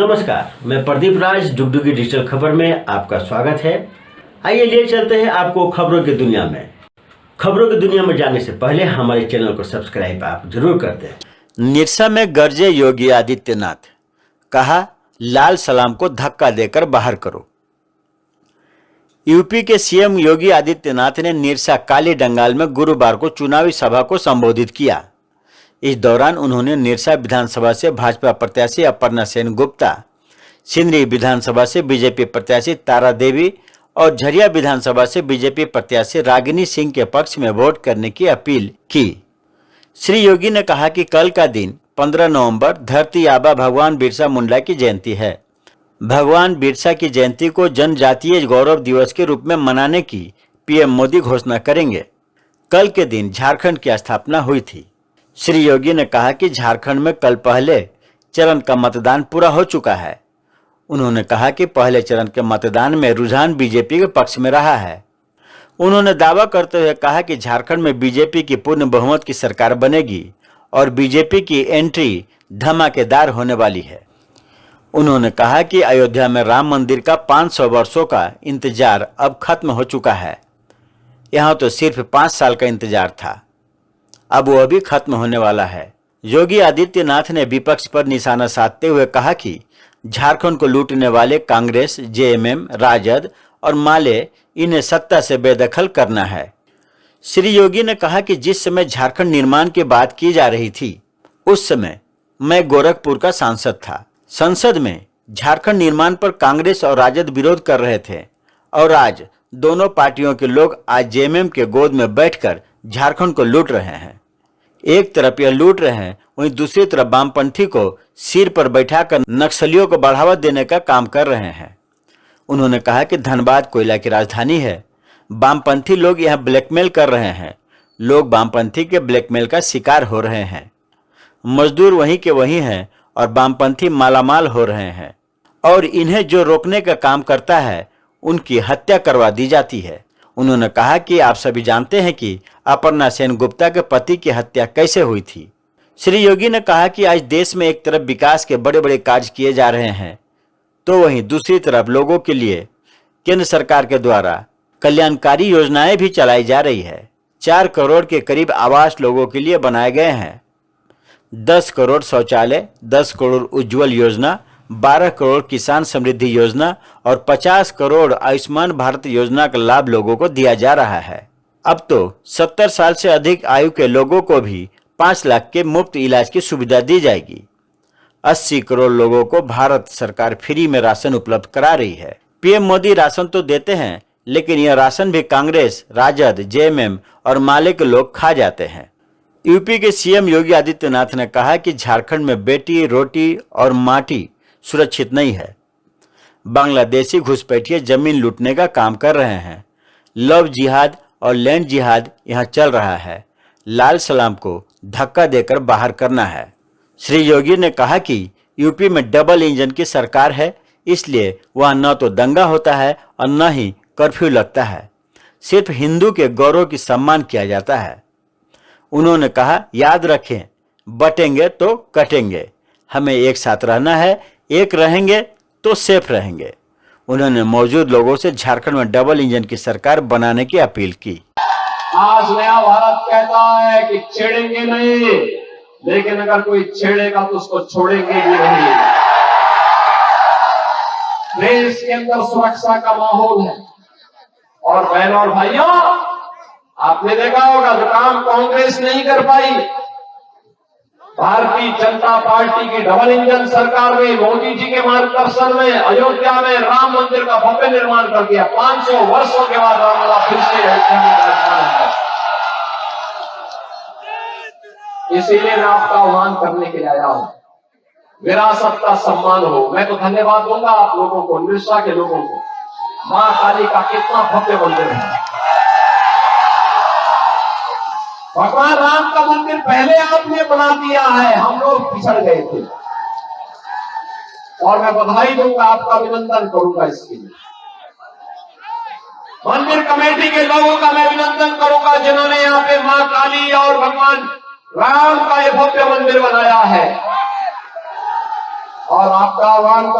नमस्कार, मैं प्रदीप राज डुगडुगी डिजिटल खबर में आपका स्वागत है। आइए ले चलते हैं आपको खबरों की दुनिया में। खबरों की दुनिया में जाने से पहले हमारे चैनल को सब्सक्राइब आप जरूर कर दें। निरसा में गरजे योगी आदित्यनाथ, कहा लाल सलाम को धक्का देकर बाहर करो। यूपी के सीएम योगी आदित्यनाथ ने निरसा काली डंगाल में गुरुवार को चुनावी सभा को संबोधित किया। इस दौरान उन्होंने निरसा विधानसभा से भाजपा प्रत्याशी अपर्णा सेन गुप्ता, सिंदरी विधानसभा से बीजेपी प्रत्याशी तारा देवी और झरिया विधानसभा से बीजेपी प्रत्याशी रागिनी सिंह के पक्ष में वोट करने की अपील की। श्री योगी ने कहा कि कल का दिन 15 नवंबर धरती आबा भगवान बिरसा मुंडा की जयंती है। भगवान बिरसा की जयंती को जनजातीय गौरव दिवस के रूप में मनाने की पीएम मोदी घोषणा करेंगे। कल के दिन झारखंड की स्थापना हुई थी। श्री योगी ने कहा कि झारखंड में कल पहले चरण का मतदान पूरा हो चुका है। उन्होंने कहा कि पहले चरण के मतदान में रुझान बीजेपी के पक्ष में रहा है। उन्होंने दावा करते हुए कहा कि झारखंड में बीजेपी की पूर्ण बहुमत की सरकार बनेगी और बीजेपी की एंट्री धमाकेदार होने वाली है। उन्होंने कहा कि अयोध्या में राम मंदिर का 500 वर्षों का इंतजार अब खत्म हो चुका है। यहाँ तो सिर्फ 5 साल का इंतजार था, अब वो भी खत्म होने वाला है। योगी आदित्यनाथ ने विपक्ष पर निशाना साधते हुए कहा कि झारखंड को लूटने वाले कांग्रेस, जेएमएम, राजद और माले इन्हें सत्ता से बेदखल करना है। श्री योगी ने कहा कि जिस समय झारखंड निर्माण की बात की जा रही थी, उस समय मैं गोरखपुर का सांसद था। संसद में झारखंड निर्माण पर कांग्रेस और राजद विरोध कर रहे थे और आज दोनों पार्टियों के लोग आज जेएमएम के गोद में बैठकर झारखंड को लूट रहे हैं। एक तरफ यह लूट रहे हैं, वहीं दूसरी तरफ वामपंथी को सिर पर बैठाकर नक्सलियों को बढ़ावा देने का काम कर रहे हैं। उन्होंने कहा कि धनबाद कोयला की राजधानी है। वामपंथी लोग यहां ब्लैकमेल कर रहे हैं। लोग वामपंथी के ब्लैकमेल का शिकार हो रहे हैं। मजदूर वहीं के वहीं हैं और वामपंथी मालामाल हो रहे हैं और इन्हें जो रोकने का काम करता है उनकी हत्या करवा दी जाती है। उन्होंने कहा कि आप सभी जानते हैं कि अपर्णा सेन गुप्ता के पति की हत्या कैसे हुई थी। श्री योगी ने कहा कि आज देश में एक तरफ विकास के बड़े बड़े कार्य किए जा रहे हैं, तो वहीं दूसरी तरफ लोगों के लिए केंद्र सरकार के द्वारा कल्याणकारी योजनाएं भी चलाई जा रही है। 4 करोड़ के करीब आवास लोगों के लिए बनाए गए हैं। 10 करोड़ शौचालय, 10 करोड़ उज्ज्वल योजना, 12 करोड़ किसान समृद्धि योजना और 50 करोड़ आयुष्मान भारत योजना का लाभ लोगों को दिया जा रहा है। अब तो 70 साल से अधिक आयु के लोगों को भी 5 लाख के मुफ्त इलाज की सुविधा दी जाएगी। 80 करोड़ लोगों को भारत सरकार फ्री में राशन उपलब्ध करा रही है। पीएम मोदी राशन तो देते हैं, लेकिन यह राशन भी कांग्रेस, राजद, जेएमएम और माले के लोग खा जाते हैं। यूपी के सीएम योगी आदित्यनाथ ने कहा कि झारखंड में बेटी, रोटी और माटी सुरक्षित नहीं है। बांग्लादेशी घुसपैठिए जमीन लूटने का काम कर रहे हैं। लव जिहाद और लैंड जिहाद यहां चल रहा है। लाल सलाम को धक्का देकर बाहर करना है। श्री योगी ने कहा कि यूपी में डबल इंजन की सरकार है, इसलिए वहां न तो दंगा होता है और न ही कर्फ्यू लगता है। सिर्फ हिंदू के गौरव की सम्मान किया जाता है। उन्होंने कहा, याद रखें, बटेंगे तो कटेंगे। हमें एक साथ रहना है, एक रहेंगे तो सेफ रहेंगे। उन्होंने मौजूद लोगों से झारखंड में डबल इंजन की सरकार बनाने की अपील की। आज नया भारत कहता है कि छेड़ेंगे नहीं, लेकिन अगर कोई छेड़ेगा तो उसको छोड़ेंगे भी नहीं। देश के अंदर सुरक्षा का माहौल है और बहनों और भाइयों, आपने देखा होगा जो काम कांग्रेस नहीं कर पाई, भारतीय जनता पार्टी की डबल इंजन सरकार में मोदी जी के मार्गदर्शन में अयोध्या में राम मंदिर का भव्य निर्माण कर दिया। 500 वर्षों के बाद रामलला फिर से अयोध्या में विराजमान है। इसीलिए मैं आपका आह्वान करने के लिए आया हूं, विरासत का सम्मान हो। मैं तो धन्यवाद दूंगा आप लोगों को, निरसा के लोगों को। मां काली का कितना भव्य मंदिर है। भगवान राम का मंदिर पहले आपने बना दिया है, हम लोग पिछड़ गए थे। और मैं बधाई दूंगा, आपका अभिनंदन करूंगा इसके लिए। मंदिर कमेटी के लोगों का मैं अभिनंदन करूंगा जिन्होंने यहाँ पे मां काली और भगवान राम का ये भव्य मंदिर बनाया है। और आपका आह्वान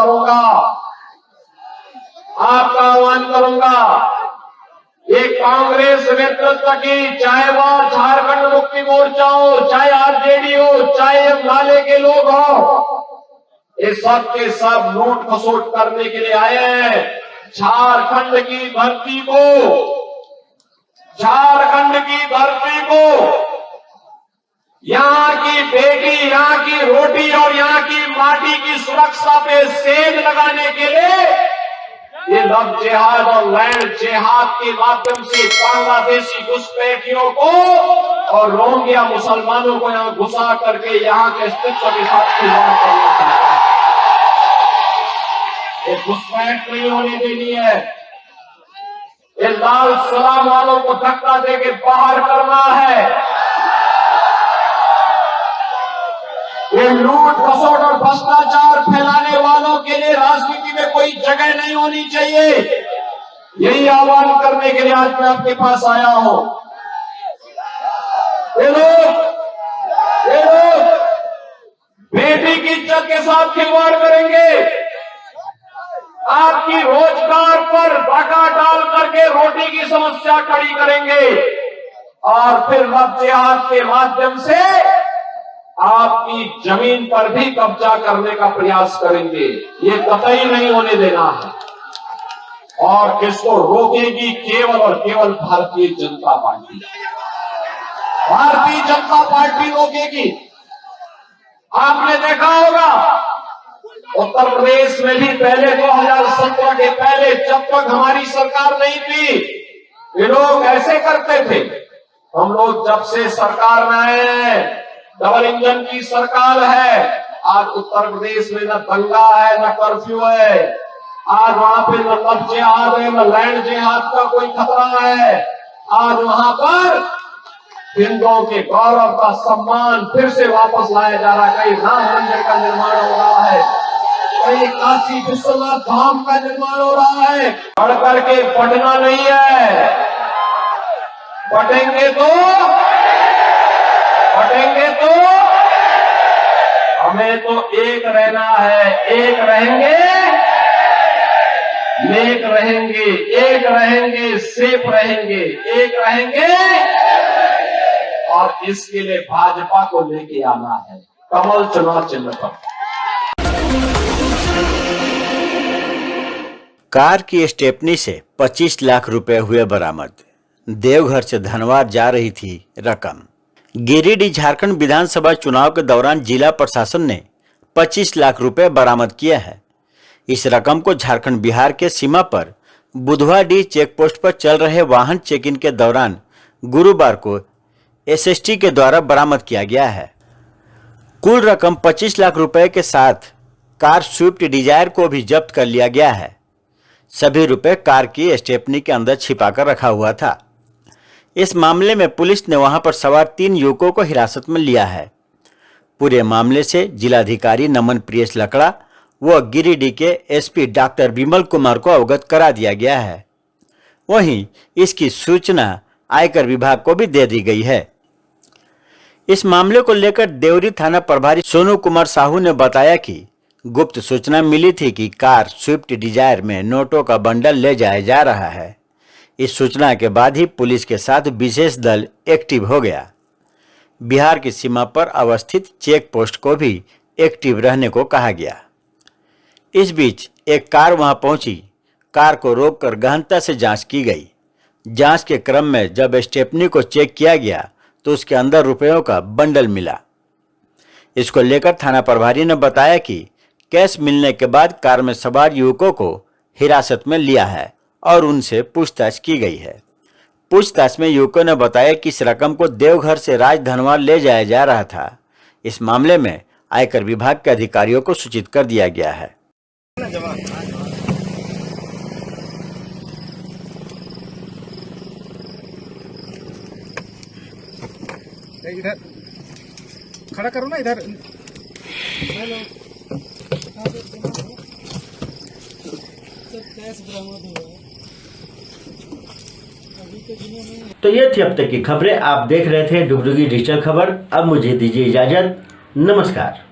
करूंगा ये कांग्रेस नेतृत्व की, चाहे वह झारखंड मुक्ति मोर्चा हो, चाहे आरजेडी हो, चाहे नाले के लोग हो, ये सब के सब लूट खसोट करने के लिए आए हैं। झारखंड की धरती को, यहाँ की बेटी, यहाँ की रोटी और यहाँ की माटी की सुरक्षा पे सेंध लगाने के लिए ये लव जिहाद और लैंड जिहाद के माध्यम से बांग्लादेशी घुसपैठियों को और रोहिंग्या मुसलमानों को यहाँ घुसा करके यहाँ के अस्तित्व के साथ खिलवाड़ करना चाहता है। ये घुसपैठ नहीं होने देनी है। ये लाल सलाम वालों को धक्का देके बाहर करना है। ये लूट खसोट और भ्रष्टाचार फैलाने वालों के लिए राजनीति में कोई जगह नहीं होनी चाहिए। यही आह्वान करने के लिए आज मैं आपके पास आया हूं। ये लोग बेटी की इज्जत के साथ खिलवाड़ करेंगे। आपकी रोजगार पर डाका डाल करके रोटी की समस्या खड़ी करेंगे और फिर लव जिहाद के माध्यम से आपकी जमीन पर भी कब्जा करने का प्रयास करेंगे। ये कतई नहीं होने देना है और इसको रोकेगी केवल और केवल भारतीय जनता पार्टी। भारतीय जनता पार्टी रोकेगी। आपने देखा होगा उत्तर प्रदेश में भी पहले 2017 के पहले, जब तक हमारी सरकार नहीं थी, ये लोग ऐसे करते थे। हम लोग जब से सरकार में आए हैं, डबल इंजन की सरकार है, आज उत्तर प्रदेश में न दंगा है न कर्फ्यू है। आज वहां पे न लव जिहाद है न लैंड जिहाद का कोई खतरा है। आज वहां पर हिंदुओं के गौरव का सम्मान फिर से वापस लाया जा रहा है। कहीं राम मंदिर का निर्माण हो रहा है, कहीं काशी विश्वनाथ धाम का निर्माण हो रहा है। बढ़ करके पढ़ना नहीं है, पढ़ेंगे तो हमें तो एक रहना है। एक रहेंगे, नेक रहेंगे, एक रहेंगे, सेफ रहेंगे, एक रहेंगे और इसके लिए भाजपा को लेके आना है कमल चुनाव चिन्ह पर। कार की स्टेपनी से 25 लाख रुपए हुए बरामद। देवघर से धनबाद जा रही थी रकम। गिरिडीह झारखंड विधानसभा चुनाव के दौरान जिला प्रशासन ने 25 लाख रुपए बरामद किया है। इस रकम को झारखंड बिहार के सीमा पर बुधवाडीह चेक पोस्ट पर चल रहे वाहन चेक इन के दौरान गुरुवार को एसएसटी के द्वारा बरामद किया गया है। कुल रकम 25 लाख रुपए के साथ कार स्विफ्ट डिजायर को भी जब्त कर लिया गया है। सभी रुपए कार की स्टेपनी के अंदर छिपाकर रखा हुआ था। इस मामले में पुलिस ने वहां पर सवार 3 युवकों को हिरासत में लिया है। पूरे मामले से जिलाधिकारी नमन प्रियेश लकड़ा व गिरिडीह के एसपी डॉक्टर विमल कुमार को अवगत करा दिया गया है। वहीं इसकी सूचना आयकर विभाग को भी दे दी गई है। इस मामले को लेकर देवरी थाना प्रभारी सोनू कुमार साहू ने बताया कि गुप्त सूचना मिली थी कि कार स्विफ्ट डिजायर में नोटों का बंडल ले जाया जा रहा है। इस सूचना के बाद ही पुलिस के साथ विशेष दल एक्टिव हो गया। बिहार की सीमा पर अवस्थित चेक पोस्ट को भी एक्टिव रहने को कहा गया। इस बीच एक कार वहां पहुंची। कार को रोककर गहनता से जांच की गई। जांच के क्रम में जब स्टेपनी को चेक किया गया तो उसके अंदर रुपयों का बंडल मिला। इसको लेकर थाना प्रभारी ने बताया कि कैश मिलने के बाद कार में सवार युवकों को हिरासत में लिया है और उनसे पूछताछ की गई है। पूछताछ में युवकों ने बताया कि इस रकम को देवघर से राजधनवार ले जाया जा रहा था। इस मामले में आयकर विभाग के अधिकारियों को सूचित कर दिया गया है। इधर खड़ा करो ना, इधर तो ये थी अब तक की खबरें। आप देख रहे थे डुगडुगी डिजिटल खबर। अब मुझे दीजिए इजाजत। नमस्कार।